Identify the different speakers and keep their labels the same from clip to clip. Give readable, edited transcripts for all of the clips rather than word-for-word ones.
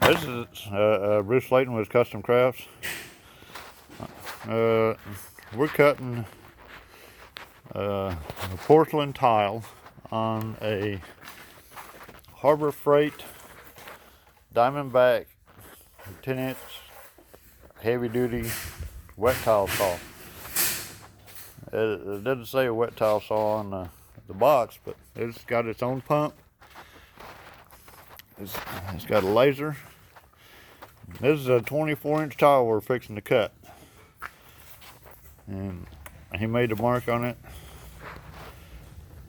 Speaker 1: This is Bruce Slayton with Custom Crafts. We're cutting a porcelain tile on a Harbor Freight DiamondBack 10-inch heavy-duty wet tile saw. It doesn't say a wet tile saw on the box, but it's got its own pump. It's got a laser. This is a 24-inch tile we're fixing to cut, and he made a mark on it,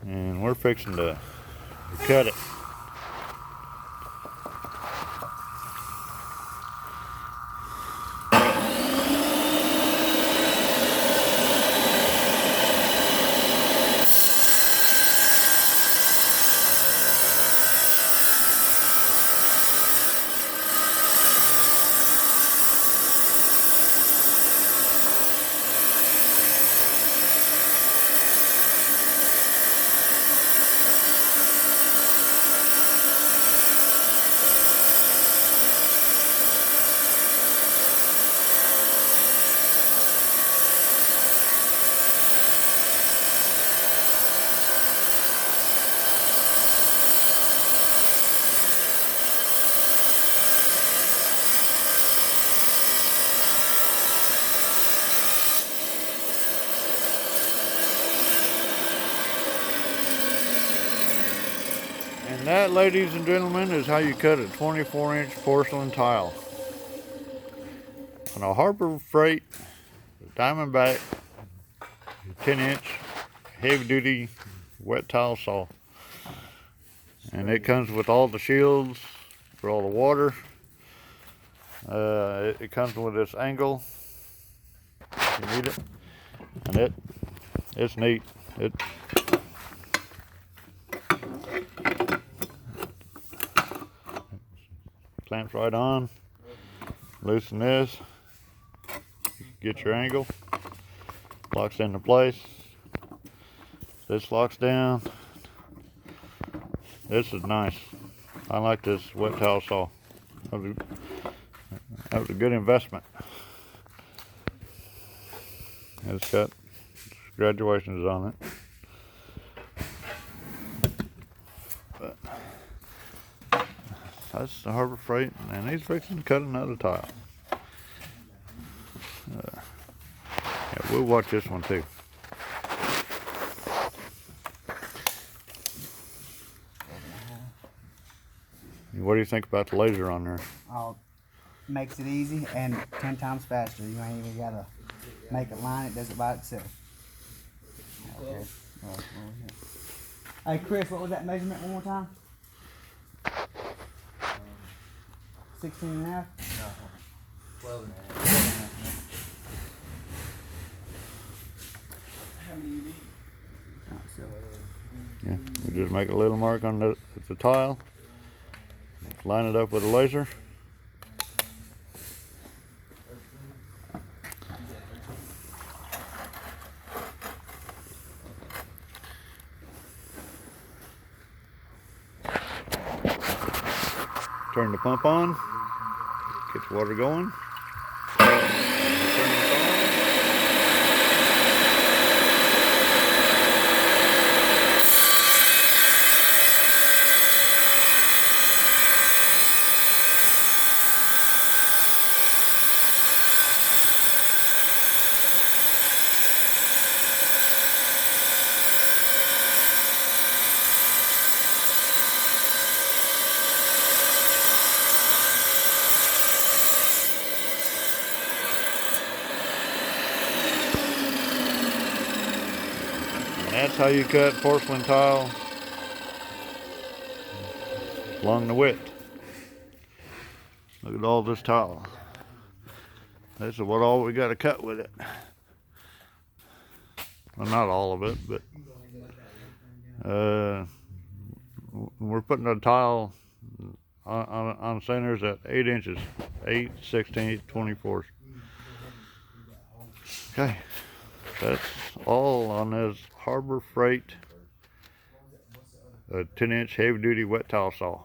Speaker 1: and we're fixing to cut it. And that, ladies and gentlemen, is how you cut a 24-inch porcelain tile on a Harbor Freight DiamondBack 10-inch heavy-duty wet tile saw. And it comes with all the shields for all the water. It comes with this angle if you need it, and it's neat. It clamps right on. Loosen this, get your angle, locks into place. This locks down. This is nice. I like this wet tile saw. That was a good investment. It's got graduations on it. But that's the Harbor Freight, and he's fixing to cut another tile. Yeah, we'll watch this one too. What do you think about the laser on there?
Speaker 2: Oh, makes it easy and 10 times faster. You ain't even gotta make a line, it does it by itself. Okay. Hey Chris, what was that measurement one more time? 16 and a half?
Speaker 3: No, 12 and a half. How many you need?
Speaker 1: Yeah, we just make a little mark on the tile, line it up with a laser. Turn the pump on, gets water going. That's how you cut porcelain tile along the width. Look at all this tile. This is what all we got to cut with it. Well, not all of it, but we're putting a tile on centers at 8 inches, 8, 16, 24. Okay. That's all on this Harbor Freight 10-inch heavy-duty wet tile saw.